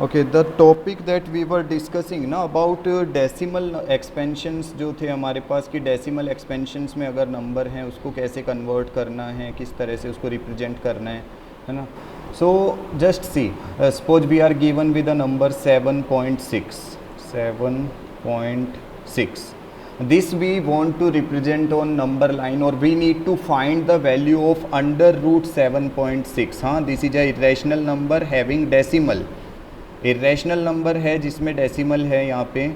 Okay, the topic that we were discussing ना about decimal expansions जो थे हमारे पास कि डेसिमल एक्सपेंशंस में अगर नंबर हैं उसको कैसे कन्वर्ट करना है, किस तरह से उसको रिप्रेजेंट करना है ना. So just see, suppose we are given with a number 7.6. This we want to represent on number line, or we need to find the value of under root 7.6. हाँ, this is a irrational number having decimal. Irrational number है जिसमें decimal है, यहाँ पे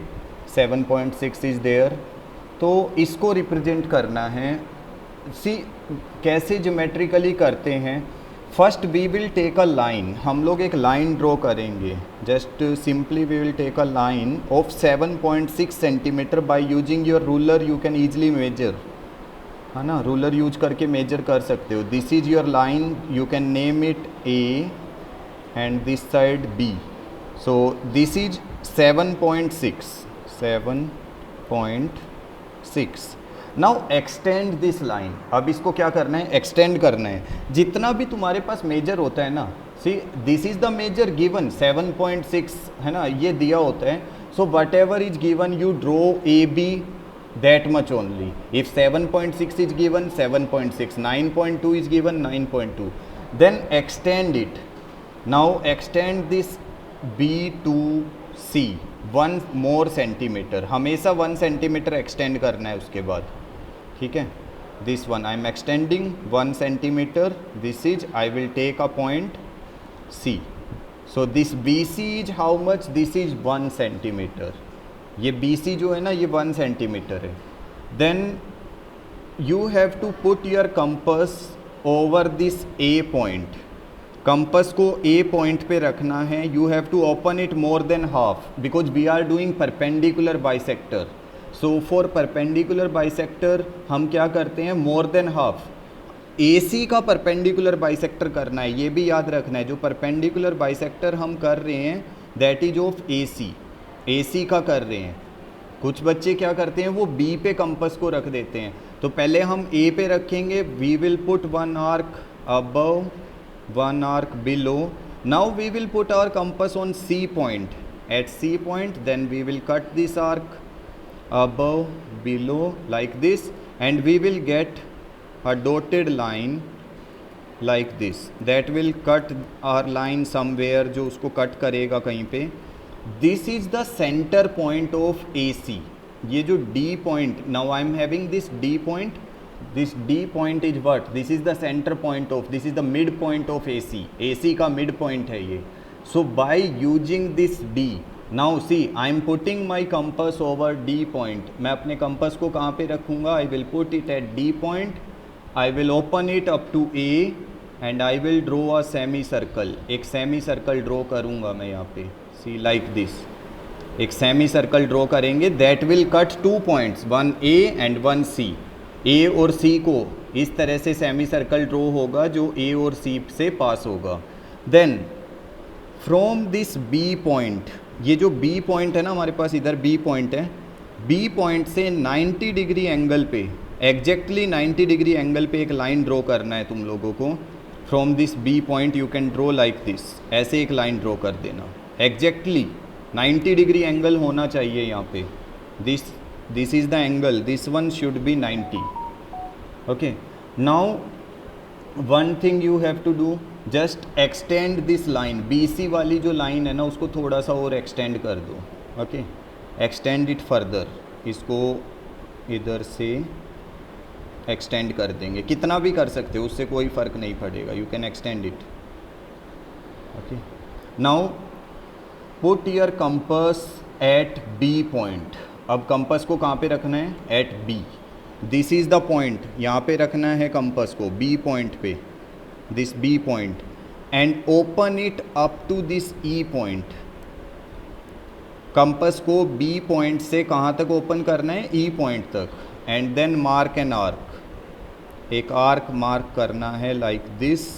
7.6 is there. तो इसको represent करना है. सी कैसे ज्योमेट्रिकली करते हैं. First we will take a line, हम लोग एक लाइन ड्रॉ करेंगे. Just simply we will take a line of 7.6 centimetre. By using your ruler you can easily measure, है ना, रूलर यूज करके मेजर कर सकते हो. This is your line, you can name it A and this side B. So this is 7.6. Now extend this line. अब इसको क्या करना है, एक्सटेंड करना है. जितना भी तुम्हारे पास मेजर होता है ना, see this is the measure given 7.6 है ना, ये दिया होता है. So whatever is given you draw A B that much only. If 7.6 is given, 7.6, 9.2 is given, 9.2, then extend it. Now extend this B to C 1 more centimeter. हमेशा 1 centimetre extend करना है उसके बाद, ठीक है. This one I am extending 1 centimetre. This is I will take a point C. So this BC is how much, this is 1 centimetre. ये BC जो है ना ये 1 सेंटीमीटर है. Then you have to put your compass over this A point. Compass को A point पे रखना है. You have to open it more than half because we are doing perpendicular bisector. So for perpendicular bisector हम क्या करते हैं, मोर than half. AC का perpendicular bisector करना है, ये भी याद रखना है. जो परपेंडिकुलर बाइसेक्टर हम कर रहे हैं दैट इज ऑफ AC का कर रहे हैं. कुछ बच्चे क्या करते हैं, वो B पे कंपास को रख देते हैं. तो पहले हम A पे रखेंगे. We will put 1 arc above, 1 arc below. Now we will put our compass on C point. At C point, then we will cut this arc above, below like this, and we will get a dotted line like this. That will cut our line somewhere, जो उसको cut करेगा कहीं पे. This is the center point of AC. ये जो D point, now I am having this D point. This D point is what? This is the center point of, this is the mid point of AC. AC का mid point है ये. So by using this D, now see I am putting my compass over D point. मैं अपने compass को कहाँ पे रखूँगा? I will put it at D point. I will open it up to A and I will draw a semicircle. एक semicircle draw करूँगा मैं यहाँ पे. See like this. एक semicircle draw करेंगे. That will cut 2 points, one A and one C. A और C को इस तरह से सेमी सर्कल ड्रॉ होगा जो A और C से पास होगा. Then from this B point, ये जो B पॉइंट है ना हमारे पास, इधर B पॉइंट है. B पॉइंट से 90 डिग्री एंगल पे, एग्जैक्टली 90 डिग्री एंगल पे एक लाइन ड्रॉ करना है तुम लोगों को. From this B point you can draw like this. ऐसे एक लाइन ड्रॉ कर देना. एग्जैक्टली 90 डिग्री एंगल होना चाहिए यहाँ पे. This is the angle, this one should be 90. Okay, now one thing you have to do, just extend this line. BC वाली जो line है ना उसको थोड़ा सा और extend कर दो. Okay, extend it further. इसको इधर से extend कर देंगे. कितना भी कर सकते हो, उससे कोई फ़र्क नहीं पड़ेगा. You can extend it. Okay, now put your compass at B point. अब कंपास को कहाँ पे रखना है, at B. This is the point, यहाँ पे रखना है कंपास को B पॉइंट पे, this B point. And open it up to this E point. Compass को B पॉइंट से कहाँ तक ओपन करना है, E पॉइंट तक. And then mark an arc. एक आर्क मार्क करना है like this.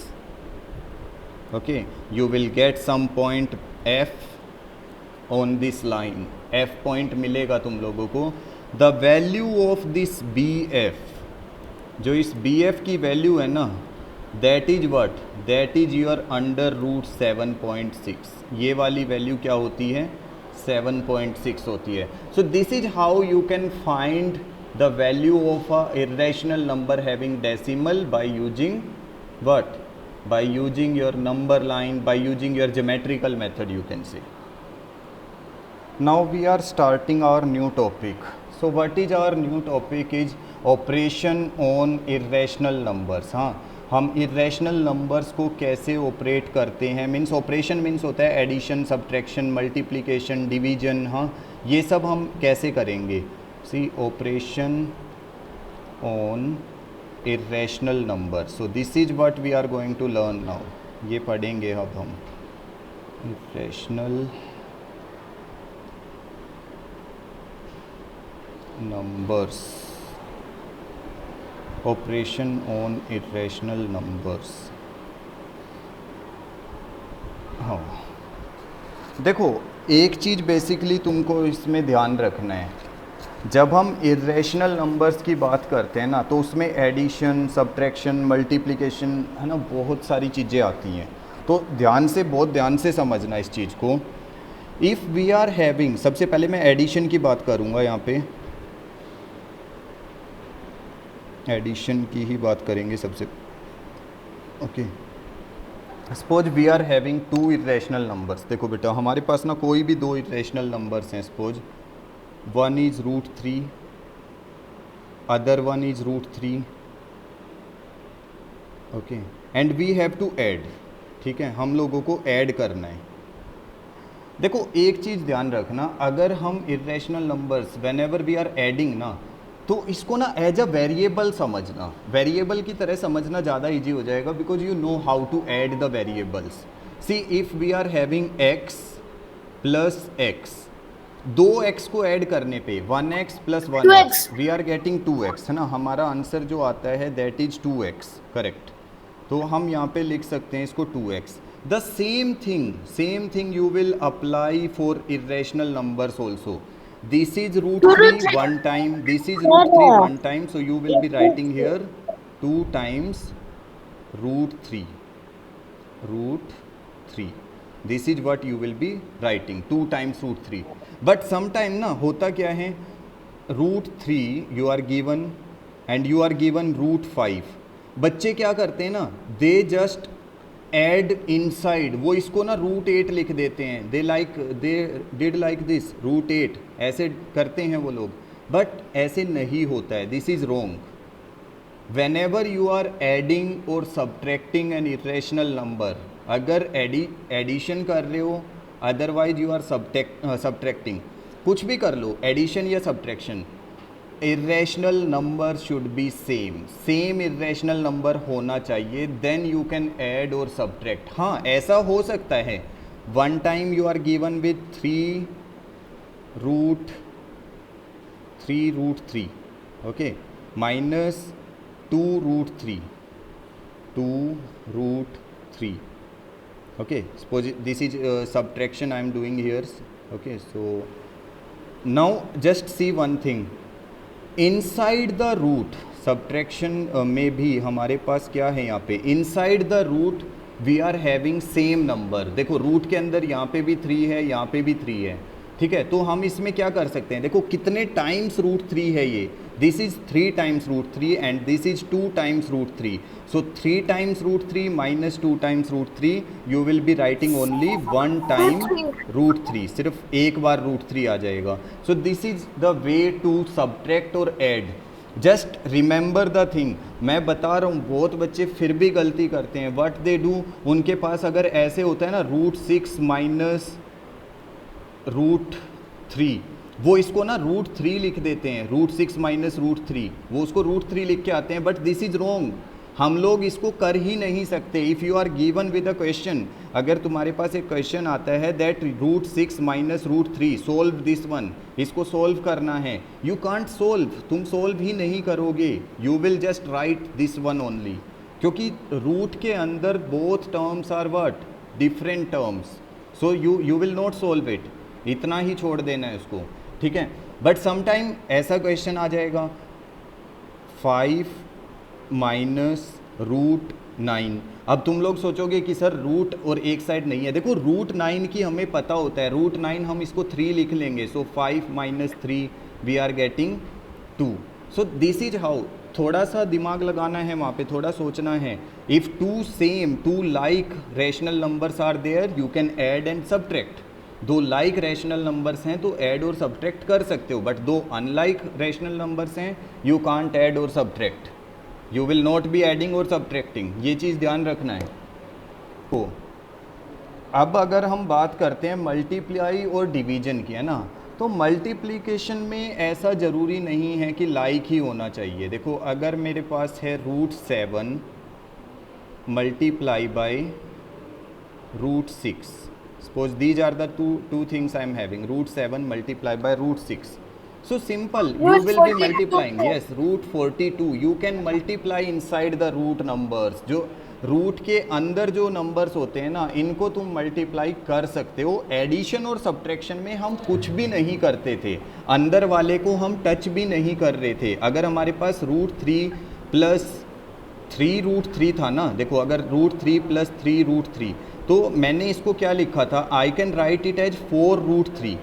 Okay, you will get some point F on this line. F point मिलेगा तुम लोगों को. The value of this BF, जो इस BF की वैल्यू है ना that is what, that is your under root 7.6। ये वाली वैल्यू क्या होती है, 7.6 होती है। So this is how you can find the value of a irrational number having decimal by using what, by using your number line, by using your geometrical method, you can say. Now we are starting our new topic. So what is our new topic is operation on irrational numbers। हाँ, हम irrational numbers को कैसे operate करते हैं, means operation means होता है addition, subtraction, multiplication, division. हाँ, ये सब हम कैसे करेंगे। See operation on irrational number, so this is what we are going to learn now। ये पढ़ेंगे अब हम irrational numbers, operation on irrational numbers। हाँ, देखो एक चीज़ बेसिकली तुमको इसमें ध्यान रखना है, जब हम इरेशनल नंबर्स की बात करते हैं ना, तो उसमें एडिशन, सब्ट्रैक्शन, मल्टीप्लिकेशन, है ना, बहुत सारी चीज़ें आती हैं। तो बहुत ध्यान से समझना इस चीज़ को। इफ़ वी आर हैविंग, सबसे पहले मैं एडिशन की बात करूँगा, यहाँ पे एडिशन की ही बात करेंगे सबसे। Okay, suppose we are having two irrational numbers. देखो बेटा, हमारे पास ना कोई भी दो इरेशनल नंबर्स हैं। सपोज one is root 3, other one is root 3, okay, and we have to add। ठीक है, हम लोगों को ऐड करना है। देखो एक चीज़ ध्यान रखना, अगर हम irrational numbers whenever we are adding ना, तो इसको ना एज अ वेरिएबल समझना, वेरिएबल की तरह समझना ज़्यादा इजी हो जाएगा, because you know how to add the variables. See if we are having x plus x, 2x को ऐड करने पे 1x plus 1x we are getting 2x, है ना, हमारा आंसर जो आता है दैट इज 2x, करेक्ट। तो हम यहाँ पे लिख सकते हैं इसको 2x। The same thing you will apply for irrational numbers also. This is root 3 one time, this is root 3 one time, so you will be writing here 2 times root 3। This is what you will be writing, 2 times root 3। But sometime ना होता क्या है, root 3 you are given and you are given root 5। बच्चे क्या करते हैं ना, they just add inside, वो इसको ना रूट 8 लिख देते हैं। They did like this root 8, ऐसे करते हैं वो लोग, बट ऐसे नहीं होता है। This is wrong. Whenever you are adding और सब्ट्रैक्टिंग एन इरेशनल नंबर, अगर एडिशन कर रहे हो, अदरवाइज यू आर सब्ट्रैक्टिंग, कुछ भी कर लो, एडिशन या subtraction, irrational number should be same irrational number होना चाहिए, देन यू कैन ऐड और सब्ट्रैक्ट। हाँ, ऐसा हो सकता है one time you are given with 3 root 3, okay, minus 2 root 3, okay, suppose this is subtraction I am doing here, okay। So now just see one thing, inside the root subtraction में भी हमारे पास क्या है, यहाँ पे inside the root we are having same number। देखो root के अंदर यहाँ पे भी 3 है, यहाँ पे भी 3 है, ठीक है। तो हम इसमें क्या कर सकते हैं, देखो कितने टाइम्स रूट 3 है ये, this is 3 times root 3 and this is 2 times root 3। So 3 times root 3 minus 2 times root 3, you will be writing only 1 time root 3, सिर्फ एक बार रूट 3 आ जाएगा। So this is the way to subtract और add. Just remember the thing, मैं बता रहा हूँ, बहुत बच्चे फिर भी गलती करते हैं। व्हाट दे डू, उनके पास अगर ऐसे होता है ना रूट 6 माइनस रूट 3, वो इसको ना रूट 3 लिख देते हैं, रूट 6 माइनस रूट 3, वो उसको रूट 3 लिख के आते हैं, बट दिस इज रॉन्ग। हम लोग इसको कर ही नहीं सकते। If you are given with a question, अगर तुम्हारे पास एक क्वेश्चन आता है that root 6 minus root 3 solve this one, इसको सोल्व करना है, यू कांट सोल्व, तुम सोल्व ही नहीं करोगे, you will just write this one only, क्योंकि रूट के अंदर both terms are what, different terms, so you will not solve it, इतना ही छोड़ देना है उसको, ठीक है। बट समटाइम ऐसा क्वेश्चन आ जाएगा 5 माइनस रूट 9। अब तुम लोग सोचोगे कि सर रूट और एक साइड नहीं है, देखो रूट 9 की हमें पता होता है, रूट 9 हम इसको 3 लिख लेंगे, so 5 minus 3 we are getting 2। So this is how, थोड़ा सा दिमाग लगाना है वहाँ पे, थोड़ा सोचना है। If two like rational numbers are there you can add and subtract. दो लाइक रैशनल नंबर्स हैं तो ऐड और सब्ट्रैक्ट कर सकते हो, बट दो अनलाइक रैशनल नंबर्स हैं यू कांट ऐड और subtract, you will not be adding और सब्ट्रैक्टिंग, ये चीज़ ध्यान रखना है। तो अब अगर हम बात करते हैं मल्टीप्लाई और डिवीजन की, है ना, तो मल्टीप्लिकेशन में ऐसा ज़रूरी नहीं है कि लाइक ही होना चाहिए। देखो अगर मेरे पास है root 7 multiply by root 6, suppose these are the two things I am having, root 7 multiplied by root 6. So simple, you Root will be 42. multiplying, yes, root 42 you can multiply inside the root numbers। जो root के अंदर जो numbers होते हैं ना, इनको तुम multiply कर सकते हो। एडिशन और सब्ट्रैक्शन में हम कुछ भी नहीं करते थे, अंदर वाले को हम टच भी नहीं कर रहे थे। अगर हमारे पास रूट 3 प्लस 3 रूट 3 था ना, देखो अगर रूट 3 प्लस 3 रूट 3, तो मैंने इसको क्या लिखा था, I can write it as 4 root 3,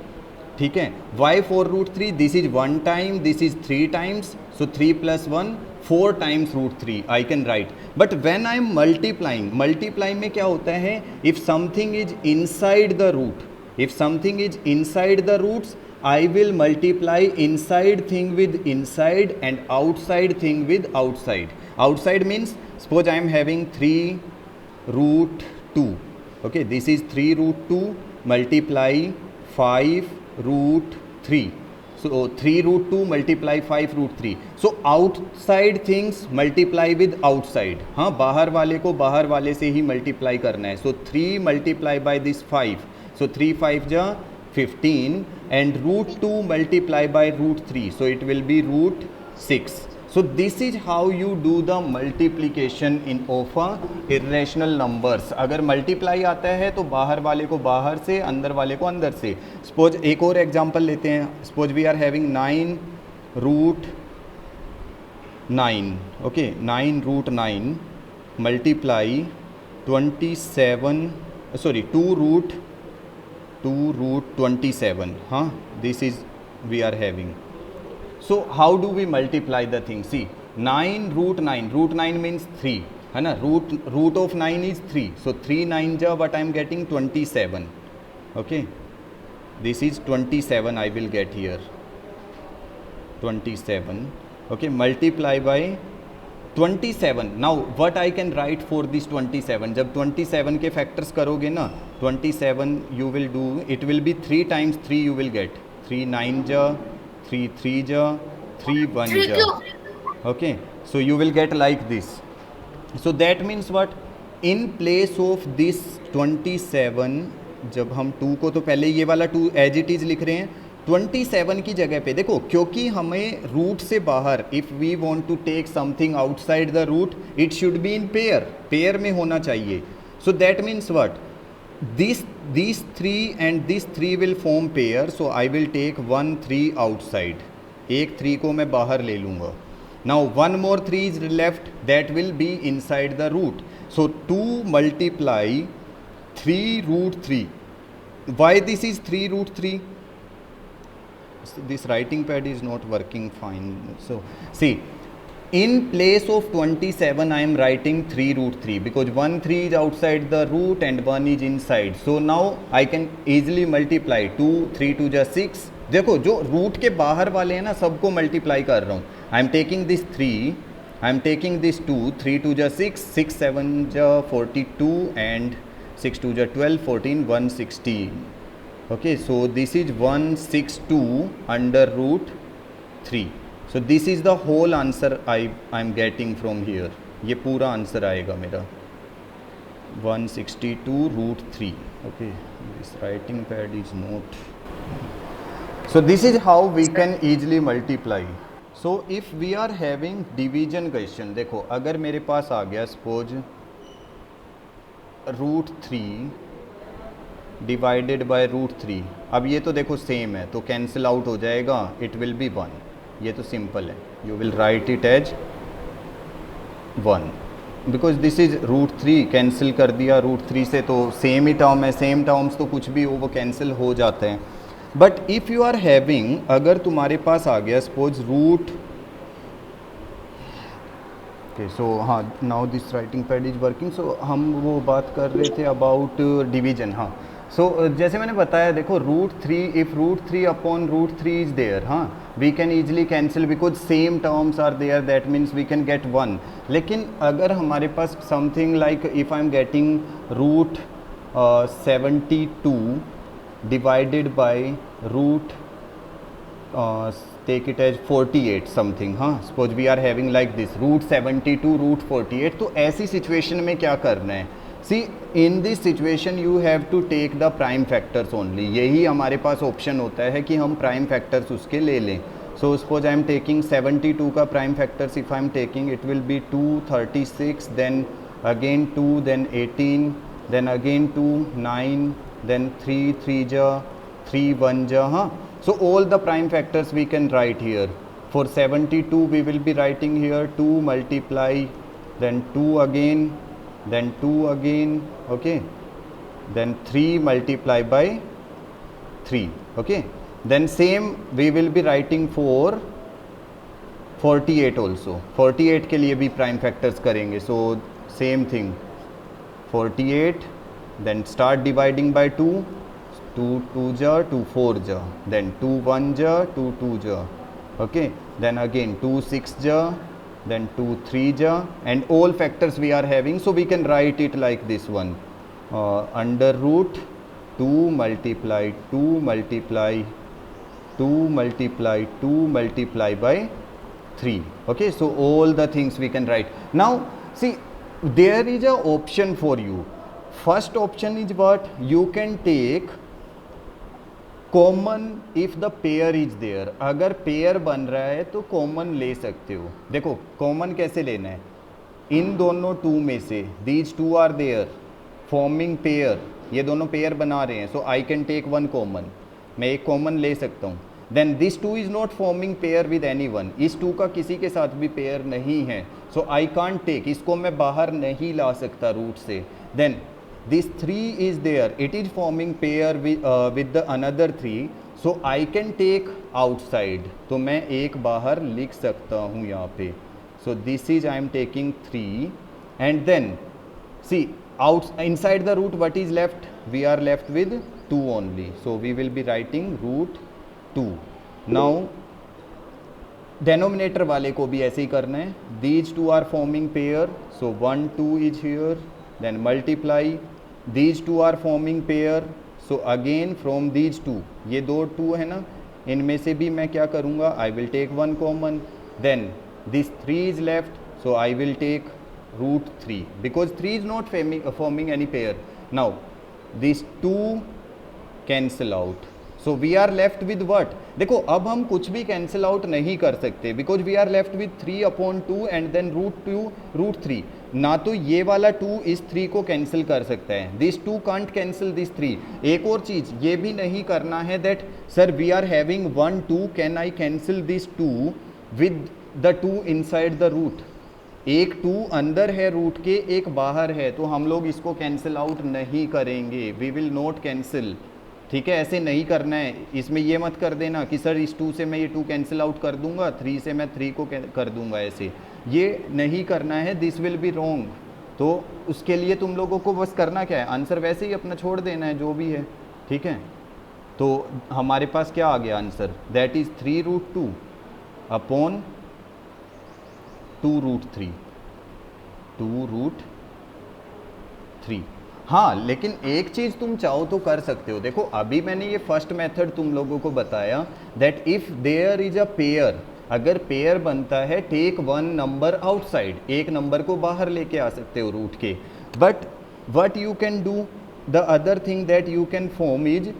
ठीक है। Why 4 root 3, this is 1 time, this is 3 times, so 3 plus 1 4 times root 3 I can write. But when I am multiplying, multiply में क्या होता है, if something is inside the root, if something is inside the roots I will multiply inside thing with inside and outside thing with outside। outside means suppose I am having 3 root 2, okay, this is 3 root 2 multiply 5 root 3, so 3 root 2 multiply 5 root 3, so outside things multiply with outside। हाँ, बाहर वाले को बाहर वाले से ही multiply करना है, so 3 multiply by this 5, so 3 5 ja 15 and root 2 multiply by root 3, so it will be root 6। so this is how you do the multiplication in of a irrational numbers। अगर मल्टीप्लाई आता है तो बाहर वाले को बाहर से, अंदर वाले को अंदर से। सपोज एक और एग्जांपल लेते हैं, suppose we are having 9 root 9, okay, 9 root 9 multiply 27, sorry 2 root 27, हाँ, this is we are having। so how do we multiply the thing, see 9 root 9, root 9 means 3, है ना, root of 9 is 3, so 3 9 ja but I am getting 27, okay, this is 27 I will get here 27, okay, multiply by 27। now what I can write for this 27, जब 27 के factors करोगे ना, 27 you will do, it will be 3 times 3 you will get 3 9 ja 3 3 ja 3 1 ja, okay, so you will get like this। so that means what, in place of this 27, जब हम 2 को तो पहले ये वाला 2 एज इट इज़ लिख रहे हैं, 27 की जगह पे देखो, क्योंकि हमें रूट से बाहर, if we want to take something outside the root it should be in pair में होना चाहिए। So that means what, this 3 and this 3 will form pair, so I will take 1 3 outside, एक 3 को मैं बाहर ले लूँगा। Now 1 more 3 is left, that will be inside the root, so 2 multiply 3 root 3, why this is 3 root 3, this writing pad is not working fine, so see in place of 27 I am writing 3 root 3 because 1 3 is outside the root and 1 is inside, so now I can easily multiply 2 3 2 ja 6। देखो जो root के बाहर वाले हैं ना, सबको multiply कर रहा हूँ, आई am taking this 3, I am taking this 2, 3 2 ja 6, 6 7 ja 42 and 6 2 ja 12 14 116, okay, so this is 162 under root 3, so this is the whole answer I am getting from here, ये पूरा आंसर आएगा मेरा 162 root 3, okay, this writing pad is not, so this is how we can easily multiply। so if we are having division question, देखो अगर मेरे पास आ गया suppose root 3 divided by root 3, अब ये तो देखो सेम है तो कैंसिल आउट हो जाएगा, इट विल बी 1, ये तो सिंपल है, you will write it as 1। Because this is √3, cancel कर दिया √3 से, तो सेम ही टर्म है, सेम टर्म्स तो कुछ भी हो वो कैंसिल हो जाते हैं. But if you are having, अगर तुम्हारे पास आ गया सपोज रूट, ओके सो हाँ now this writing pad is working. So हम वो बात कर रहे थे अबाउट डिवीजन. हाँ सो जैसे मैंने बताया, देखो √3, इफ √3 अपॉन √3 इज देयर, हाँ we can easily cancel because same terms are there, that means we can get 1. लेकिन अगर हमारे पास something like if I am getting √72 divided by root take it as 48 something. हाँ suppose we are having like this √72 √48. तो ऐसी situation में क्या करना है? See in this situation you have to take the prime factors only. यही हमारे पास option होता है कि हम प्राइम फैक्टर्स उसके ले लें. So suppose I am taking 72 का prime factors, if I am taking it will be 2, 36, then again 2, then 18, then again 2, 9, then 3, 3 ja, 3 1 ja. Huh? So all the prime factors we can write here. For 72 we will be writing here 2 multiply, then 2 again, then 2 again, okay, then 3 multiply by 3, okay. Then same we will be writing for 48 also. 48 के लिए भी prime factors करेंगे. So same thing 48, then start dividing by 2, 2 2 ja, 2 4 ja, then 2 1 ja, 2 2 ja, okay, then again 2 6 ja, then 2 3 ja, and all factors we are having, so we can write it like this one, under root 2 multiply 2 multiply 2 multiply 2 multiply by 3, okay. So all the things we can write. Now see there is a option for you. First option is what? You can take common if the pair is there. अगर pair बन रहा है तो common ले सकते हो. देखो common कैसे लेना है? इन दोनों 2 में से these 2 are there forming pair, ये दोनों पेयर बना रहे हैं, so I can take one common. मैं एक कॉमन ले सकता हूँ. Then this 2 is not forming pair with anyone. इस 2 का किसी के साथ भी पेयर नहीं है, so I can't take. इसको मैं बाहर नहीं ला सकता रूट से. Then this 3 is there, it is forming pair with the another 3, so I can take outside. तो मैं एक बाहर लिख सकता हूँ यहाँ पे. So this is I am taking 3, and then see out inside the root what is left? We are left with 2 only, so we will be writing √2. Now denominator वाले को भी ऐसे ही करना है. These 2 are forming pair, so 1 2 is here, then multiply. These 2 are forming pair, so again from these 2, ये दो 2 है ना, इनमें से भी मैं क्या करूँगा? I will take one common. Then this 3 is left, so I will take √3 because 3 is not forming any pair. Now these 2 cancel out, so we are left with what? देखो अब हम कुछ भी कैंसिल आउट नहीं कर सकते because we are left with 3/2 and then √2 √3. ना तो ये वाला 2 इस 3 को कैंसिल कर सकता है, दिस 2 कांट कैंसिल दिस 3. एक और चीज़ ये भी नहीं करना है that sir we are having 1 2, can I cancel this 2 with the 2 inside the root. एक 2 अंदर है रूट के, एक बाहर है, तो हम लोग इसको कैंसिल आउट नहीं करेंगे. We will not cancel. ठीक है, ऐसे नहीं करना है. इसमें ये मत कर देना कि सर इस 2 से मैं ये 2 कैंसिल आउट कर दूंगा, 3 से मैं 3 को कर दूंगा, ऐसे ये नहीं करना है. This will be wrong. तो उसके लिए तुम लोगों को बस करना क्या है, आंसर वैसे ही अपना छोड़ देना है जो भी है. ठीक है, तो हमारे पास क्या आ गया आंसर? That is 3√2 upon 2√3. 2√3. हाँ, लेकिन एक चीज़ तुम चाहो तो कर सकते हो. देखो अभी मैंने ये फर्स्ट मेथड तुम लोगों को बताया that if there is a pair, अगर पेयर बनता है टेक वन नंबर आउटसाइड, एक नंबर को बाहर लेके आ सकते हो रूट के. But what you can do, the other thing that you can form is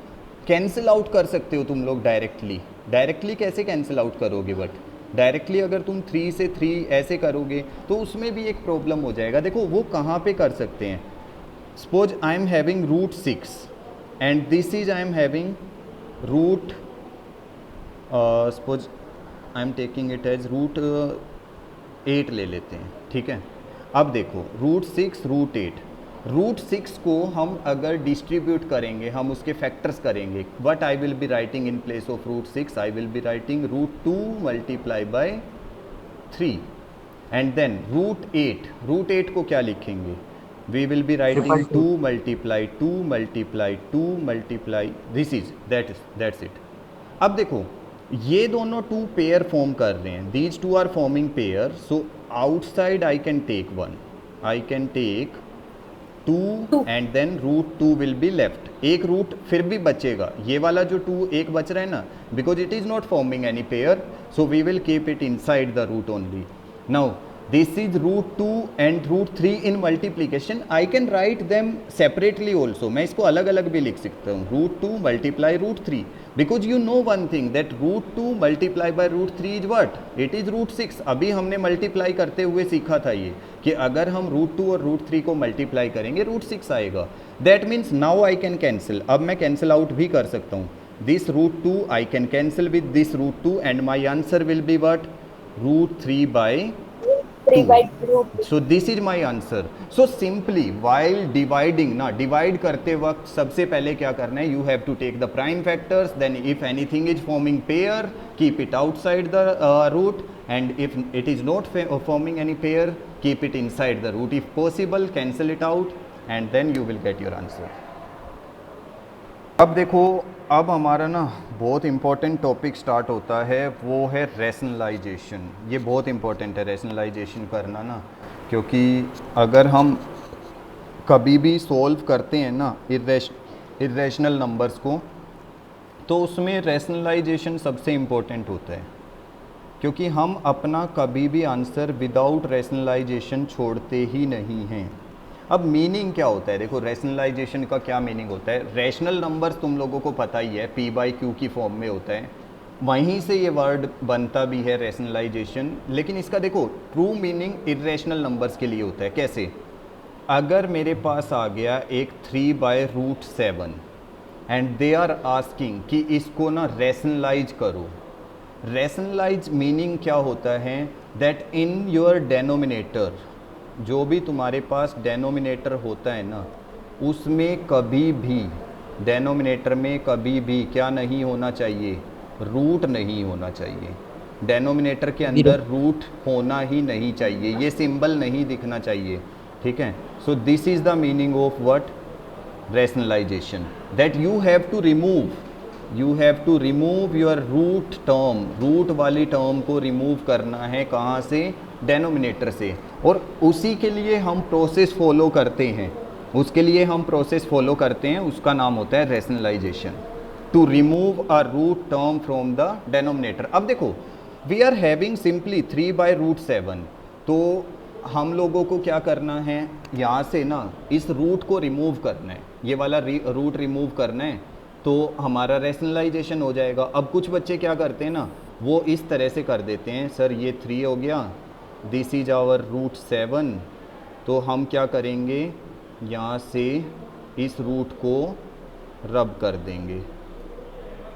cancel out कर सकते हो तुम लोग डायरेक्टली. डायरेक्टली कैसे कैंसिल आउट करोगे? बट डायरेक्टली अगर तुम 3 से 3 ऐसे करोगे तो उसमें भी एक प्रॉब्लम हो जाएगा. देखो वो कहाँ पे कर सकते हैं. Suppose I am having √6 and this is I am having suppose I am taking it as √8 ले लेते हैं. ठीक है, अब देखो रूट 6 को हम अगर डिस्ट्रीब्यूट करेंगे, हम उसके फैक्टर्स करेंगे, but I will be writing in place of root 6 I will be writing root 2 multiply by 3 and then root 8 को क्या लिखेंगे, we will be writing 2 multiply 2 multiply 2 multiply this is that's it. अब देखो ये दोनों to pair form कर रहे हैं, these two are forming pair, so outside I can take 2 and then root 2 will be left, एक रूट फिर भी बचेगा, ये वाला जो 2 एक बच रहा है ना, because it is not forming any pair, so we will keep it inside the root only. Now this is root 2 and root 3 in multiplication, I can write them separately also, मैं इसको अलग अलग भी लिख सकता हूँ, root 2 multiply root 3, because you know one thing that root 2 multiply by root 3 is what, it is root 6। अभी हमने मल्टीप्लाई करते हुए सीखा था ये कि अगर हम root 2 और root 3 को मल्टीप्लाई करेंगे root 6 आएगा, that means now I can cancel, अब मैं कैंसिल आउट भी कर सकता हूँ, this root 2 I can cancel with this root 2 and my answer will be what, root 3 by 2। So this is my answer। So simply while dividing ना, divide करते वक्त सबसे पहले क्या करना है, you have to take the prime factors, then if anything is forming pair keep it outside the root, and if it is not forming any pair keep it inside the root, if possible cancel it out and then you will get your answer। अब देखो अब हमारा ना बहुत important topic start होता है, वो है रैशनलाइजेशन। ये बहुत इम्पॉर्टेंट है रैशनलाइजेशन करना ना, क्योंकि अगर हम कभी भी सॉल्व करते हैं ना इरेशनल नंबर्स को, तो उसमें रैशनलाइजेशन सबसे इम्पोर्टेंट होता है, क्योंकि हम अपना कभी भी आंसर विदाउट रैशनलाइजेशन छोड़ते ही नहीं हैं। अब मीनिंग क्या होता है, देखो रैशनलाइजेशन का क्या मीनिंग होता है, रैशनल नंबर्स तुम लोगों को पता ही है p बाई क्यू की फॉर्म में होता है, वहीं से ये वर्ड बनता भी है रैशनलाइजेशन, लेकिन इसका देखो ट्रू मीनिंग इरेशनल नंबर्स के लिए होता है। कैसे, अगर मेरे पास आ गया एक 3/√7 एंड दे आर आस्किंग कि इसको ना रैशनलाइज करो, रैशनलाइज मीनिंग क्या होता है, दैट इन योर डेनोमिनेटर, जो भी तुम्हारे पास डेनोमिनेटर होता है ना, उसमें कभी भी डेनोमिनेटर में कभी भी क्या नहीं होना चाहिए, रूट नहीं होना चाहिए, डेनोमिनेटर के अंदर रूट होना ही नहीं चाहिए, ये सिंबल नहीं दिखना चाहिए, ठीक है। So this is the meaning of what, rationalisation, that you have to remove your root term, root वाली टर्म को रिमूव करना है, कहाँ से, डेनोमिनेटर से, और उसी के लिए हम प्रोसेस फॉलो करते हैं, उसका नाम होता है rationalisation, to remove a root term from the denominator. अब देखो वी आर हैविंग सिंपली 3/√7, तो हम लोगों को क्या करना है, यहाँ से ना इस रूट को रिमूव करना है, ये वाला रूट रिमूव करना है, तो हमारा रैशनलाइजेशन हो जाएगा। अब कुछ बच्चे क्या करते हैं ना, वो इस तरह से कर देते हैं, सर ये 3 हो गया, दिस इज आवर √7, तो हम क्या करेंगे, यहाँ से इस रूट को रब कर देंगे,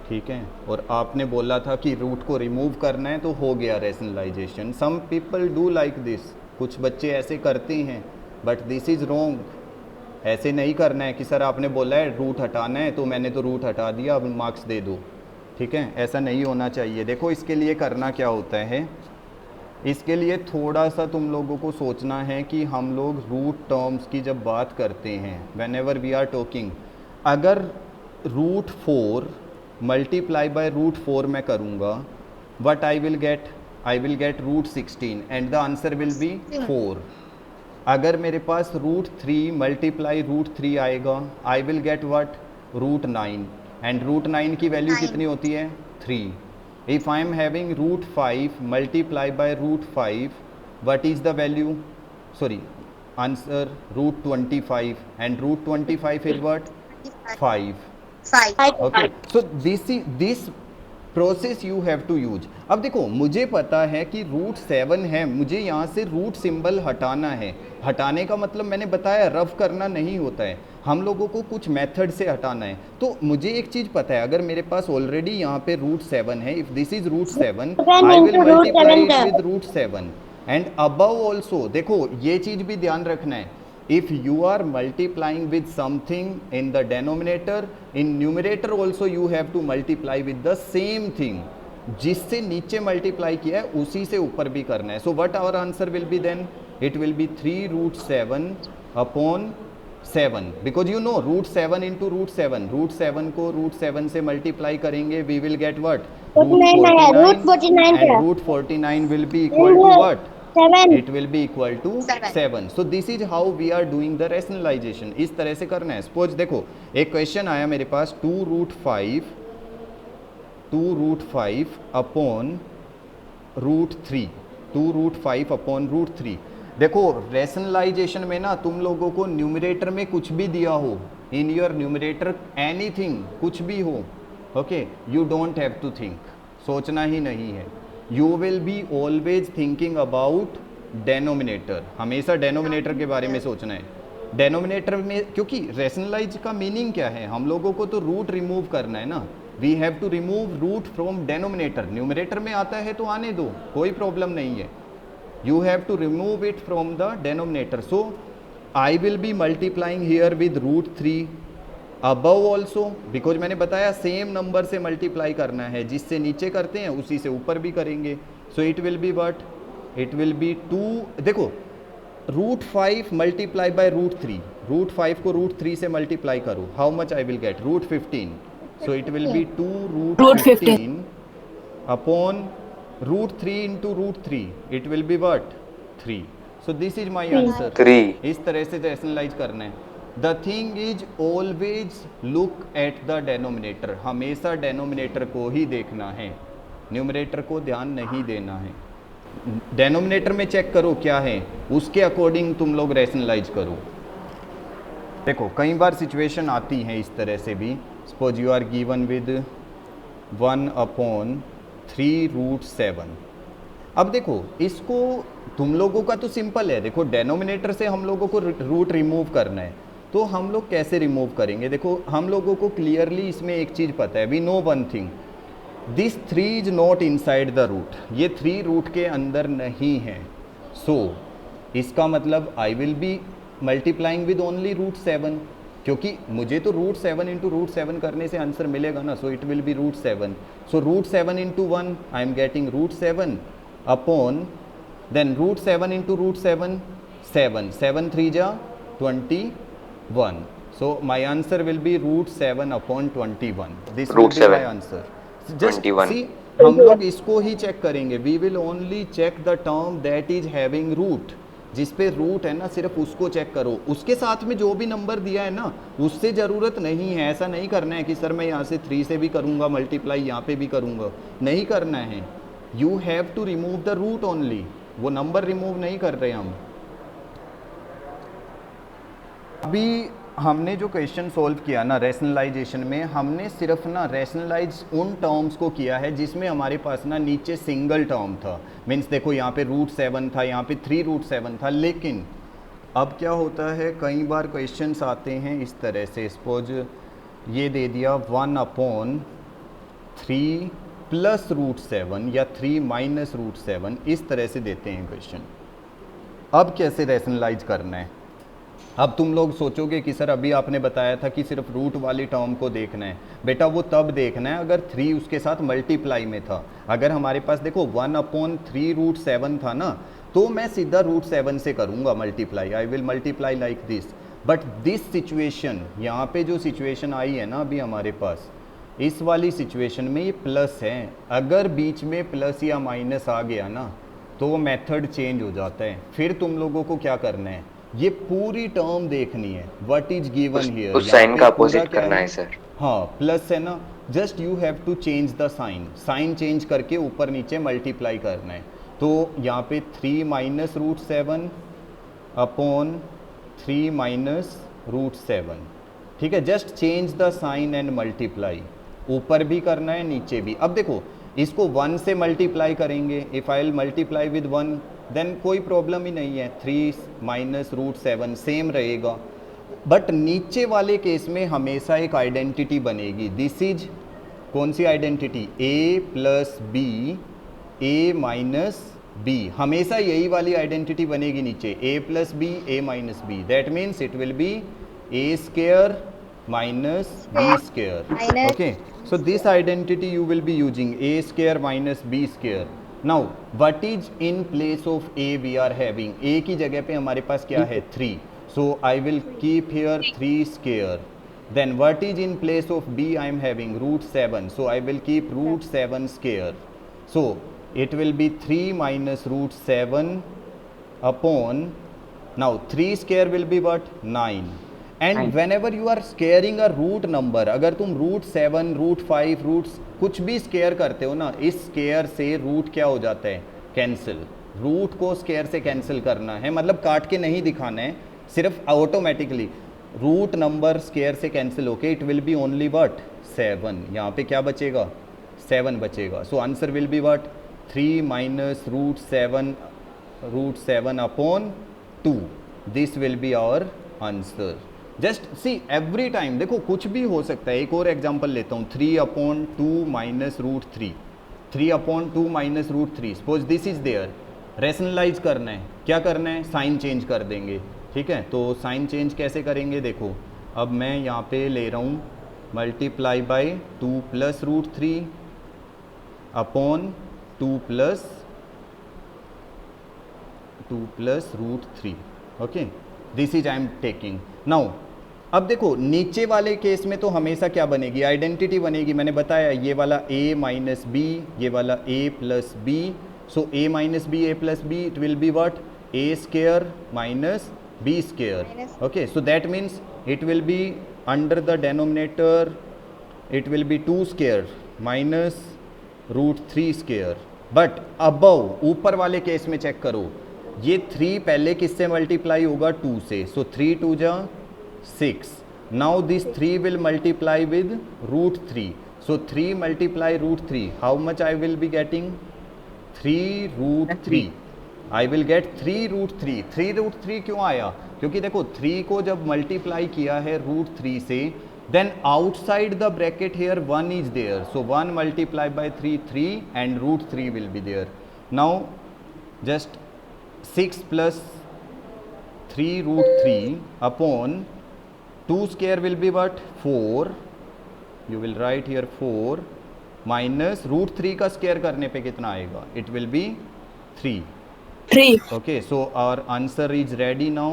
ठीक है, और आपने बोला था कि रूट को रिमूव करना है, तो हो गया rationalisation. Some people do like this, कुछ बच्चे ऐसे करते हैं, बट दिस इज़ रॉन्ग, ऐसे नहीं करना है कि सर आपने बोला है रूट हटाना है तो मैंने तो रूट हटा दिया, अब मार्क्स दे दो, ठीक है, ऐसा नहीं होना चाहिए। देखो इसके लिए करना क्या होता है, इसके लिए थोड़ा सा तुम लोगों को सोचना है कि हम लोग रूट टर्म्स की जब बात करते हैं, whenever we are talking, अगर √4 मल्टीप्लाई बाय √4 मैं करूँगा, but I will get √16 and the answer will be 4। अगर मेरे पास √3 मल्टीप्लाई √3 आएगा, I will get what, √9, and √9 की वैल्यू कितनी होती है, 3। If I am having √5 multiply by √5, what is the value? Sorry, answer √25, and √25 is what? 5. Okay. So this process you have to use. अब देखो मुझे पता है कि √7 है, मुझे यहाँ से रूट सिंबल हटाना है, हटाने का मतलब मैंने बताया रफ करना नहीं होता है, हम लोगों को कुछ मेथड से हटाना है। तो मुझे एक चीज़ पता है, अगर मेरे पास ऑलरेडी यहाँ पे √7 है, if this is √7 I will multiply it with √7 and above also, देखो ये चीज भी ध्यान रखना है, if you are multiplying with something in the denominator, in numerator also you have to multiply with the same thing, जिससे नीचे multiply किया है उसी से ऊपर भी करना है. So what our answer will be then, it will be 3√7 upon 7, because you know √7 into √7, √7 को √7 से मल्टीप्लाई करेंगे, we will get what, √49, and √49 will be equal to what, 7. It will be equal to 7. So this is how we are doing the rationalisation. इस तरह से करना है. Suppose देखो एक क्वेश्चन आया मेरे पास, 2√5 अपॉन √3, 2√5 अपॉन √3. देखो रैशनलाइजेशन में ना तुम लोगों को न्यूमरेटर में कुछ भी दिया हो, इन योर न्यूमरेटर एनीथिंग, कुछ भी हो, okay, you don't have to think, सोचना ही नहीं है. You will be always thinking about denominator, हमेशा डेनोमिनेटर के बारे में सोचना है. डेनोमिनेटर में, क्योंकि रैशनलाइज का मीनिंग क्या है, हम लोगों को तो रूट रिमूव करना है ना, we have to remove root from denominator. Numerator में आता है तो आने दो, कोई प्रॉब्लम नहीं है. You have to remove it from the denominator. So I will be multiplying here with √3 above also, because मैंने बताया सेम नंबर से मल्टीप्लाई करना है, जिससे नीचे करते हैं उसी से ऊपर भी करेंगे. So it will be what, it will be 2, देखो √5 मल्टीप्लाई बाय √3, √5 को √3 से मल्टीप्लाई करो, how much I will get, √15. So it will be 2√15 upon √3 into √3, it will be what, 3. So this is my answer. 3. इस तरह से rationalise करना है. The thing is always look at the denominator, हमेशा denominator को ही देखना है, न्यूमरेटर को ध्यान नहीं देना है. डेनोमिनेटर में चेक करो क्या है, उसके अकॉर्डिंग तुम लोग रैशनलाइज करो. देखो कई बार सिचुएशन आती है इस तरह से भी, suppose you are given with 1/3√7. अब देखो इसको तुम लोगों का तो सिंपल है, देखो डेनोमिनेटर से हम लोगों को रूट रिमूव करना है, तो हम लोग कैसे रिमूव करेंगे. देखो हम लोगों को क्लियरली इसमें एक चीज़ पता है, we know one thing, this 3 is not inside the root, ये 3 रूट के अंदर नहीं है. सो इसका मतलब आई will B multiplying with only √7, क्योंकि मुझे तो √7 इंटू √7 करने से आंसर मिलेगा ना. So it will be √7. So √7 into 1 I am getting √7 upon, then √7 into √7, 7, 7 3 जा 21. So my answer will be √7 upon 21. This will be my answer. Just see, हम लोग इसको ही चेक करेंगे, we will only check the term that is having root, जिस पे root है ना सिर्फ उसको चेक करो, उसके साथ में जो भी नंबर दिया है ना उससे ज़रूरत नहीं है. ऐसा नहीं करना है कि सर मैं यहाँ से 3 से भी करूँगा मल्टीप्लाई, यहाँ पे भी करूँगा, नहीं करना है. You have to remove the root only, वो नंबर रिमूव नहीं कर रहे हम. अभी हमने जो क्वेश्चन सॉल्व किया ना रैशनलाइजेशन में, हमने सिर्फ ना रैशनलाइज उन टर्म्स को किया है जिसमें हमारे पास ना नीचे सिंगल टर्म था. मीन्स देखो यहाँ पे √7 था, यहाँ पे 3√7 था. लेकिन अब क्या होता है, कई बार क्वेश्चंस आते हैं इस तरह से, सपोज ये दे दिया 1/3 प्लस √7 या 3 माइनस √7, इस तरह से देते हैं क्वेश्चन. अब कैसे रैशनलाइज करना है. अब तुम लोग सोचोगे कि सर अभी आपने बताया था कि सिर्फ रूट वाली टर्म को देखना है. बेटा वो तब देखना है अगर 3 उसके साथ मल्टीप्लाई में था. अगर हमारे पास देखो 1/3√7 था ना, तो मैं सीधा √7 से करूँगा multiply, I will multiply like this. But this situation, यहाँ पे जो सिचुएशन आई है ना अभी हमारे पास, इस वाली सिचुएशन में ये प्लस है. अगर बीच में प्लस या माइनस आ गया ना तो वो मेथड चेंज हो जाता है. फिर तुम लोगों को क्या करना है, ये पूरी टर्म देखनी है, व्हाट इज गिवन हियर, उस साइन का अपोजिट करना है सर. हाँ प्लस है ना, just you have to change the sign, sign change करके ऊपर नीचे मल्टीप्लाई करना है. तो यहाँ पे 3 माइनस √7 अपॉन 3 माइनस √7, ठीक है. Just change the sign and multiply, ऊपर भी करना है नीचे भी. अब देखो इसको 1 से मल्टीप्लाई करेंगे, if I will multiply with 1 then कोई प्रॉब्लम ही नहीं है, 3 माइनस √7 सेम रहेगा. बट नीचे वाले केस में हमेशा एक आइडेंटिटी बनेगी. दिस इज कौन सी identity, a plus B, a minus b, हमेशा यही वाली आइडेंटिटी बनेगी नीचे, a plus B a minus B, that means it will be a square minus b square. Okay, so this identity you will be using a square minus b square. Now what is in place of a we are having, a की जगह पे हमारे पास क्या है 3, so I will keep here 3 square. Then what is in place of b I am having root 7, so I will keep root 7 square. So it will be 3 minus root 7 upon, now 3 square will be what 9. And whenever you are squaring a root number, अगर तुम root 7 root 5 root कुछ भी square करते हो ना, इस square से root क्या हो जाता है कैंसिल. रूट को स्केयर से कैंसिल करना है, मतलब काट के नहीं दिखाना है, सिर्फ ऑटोमेटिकली रूट नंबर स्केयर से कैंसिल होके it will be only what 7. यहाँ पे क्या बचेगा 7 बचेगा. So answer will be what 3 minus root 7 upon 2. This will be our answer. Just see every time, देखो कुछ भी हो सकता है. एक और एग्जांपल लेता हूँ, 3 upon 2 minus root 3, 3 upon 2 minus root 3. Suppose this is there, rationalise करना है, क्या करना है साइन चेंज कर देंगे. ठीक है, तो साइन चेंज कैसे करेंगे, देखो अब मैं यहाँ पे ले रहा हूँ multiply by 2 plus root 3 upon 2 plus root 3. Okay, this is I am taking. Now अब देखो नीचे वाले केस में तो हमेशा क्या बनेगी आइडेंटिटी बनेगी, मैंने बताया ये वाला a माइनस बी, ये वाला a plus B. So a minus B a plus B it will be what a square minus b square. Okay, so that means it will be under the denominator it will be 2 square minus root 3 square. But above ऊपर वाले case में check करो, ये 3 पहले किससे multiply होगा 2 से, सो 3 2 जा 6. Now this 3 will multiply with root 3, so 3 multiply root 3, how much I will be getting 3 root 3. I will get 3 root 3. 3 root 3 क्यों आया, क्योंकि देखो 3 को जब मल्टीप्लाई किया है रूट 3 से, then outside the bracket here 1 is there, so 1 multiply by 3 and root 3 will be there. Now just 6 plus 3 root 3 upon 2 square will be what 4. You will write here 4 minus root 3 का square करने पे कितना आएगा, it will be 3. Okay, so our answer is ready now.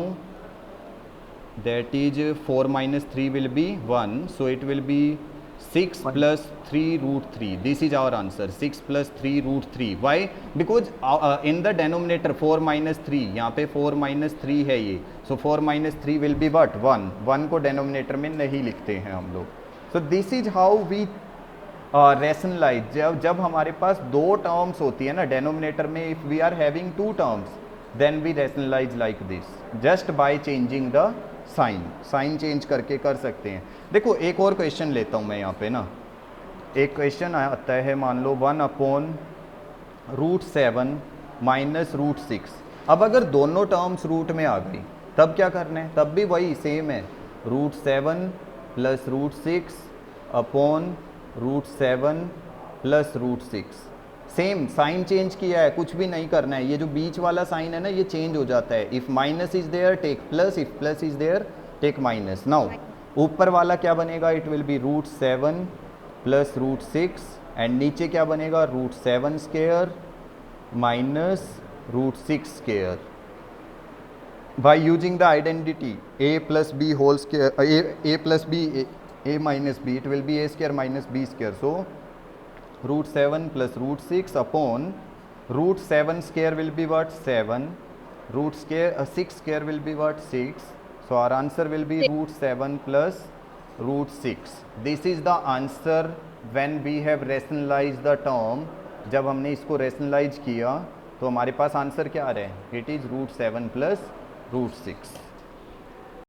That is 4 minus 3 will be 1, so it will be 6 plus 3 root 3. This is our answer, 6 plus 3 root 3. Why? Because in the denominator 4 minus 3, यहाँ पे 4 minus 3 है ये, so 4 minus 3 will be what 1. 1 को denominator में नहीं लिखते हैं हम लोग. So this is how we rationalize. जब हमारे पास 2 terms होती है ना denominator में, if we are having 2 terms, then we rationalize like this, just by changing the sign change करके कर सकते हैं. देखो एक और क्वेश्चन लेता हूँ मैं यहाँ पे ना, एक क्वेश्चन आता है, मान लो 1 अपॉन रूट 7 माइनस रूट 6. अब अगर दोनों टर्म्स रूट में आ गई तब क्या करना है, तब भी वही सेम है, root 7 plus root 6 upon root 7 plus root 6. Same sign change किया है, कुछ भी नहीं करना है. ये जो बीच वाला साइन है ना ये चेंज हो जाता है. If minus is there take plus, if plus is there take minus. Now ऊपर वाला क्या बनेगा, it will be root 7 plus root 6 and नीचे क्या बनेगा root 7 square minus root 6 square. By using the identity a plus B whole square, a plus B a minus B, it will be a square minus b square. So root 7 plus root 6 upon root 7 square will be what 7, root square 6 square will be what 6. So our answer will be root 7 plus root 6. This is the answer when we have rationalized the term. जब हमने इसको rationalize किया तो हमारे पास answer क्या आ रहा है, it is root 7 plus root 6.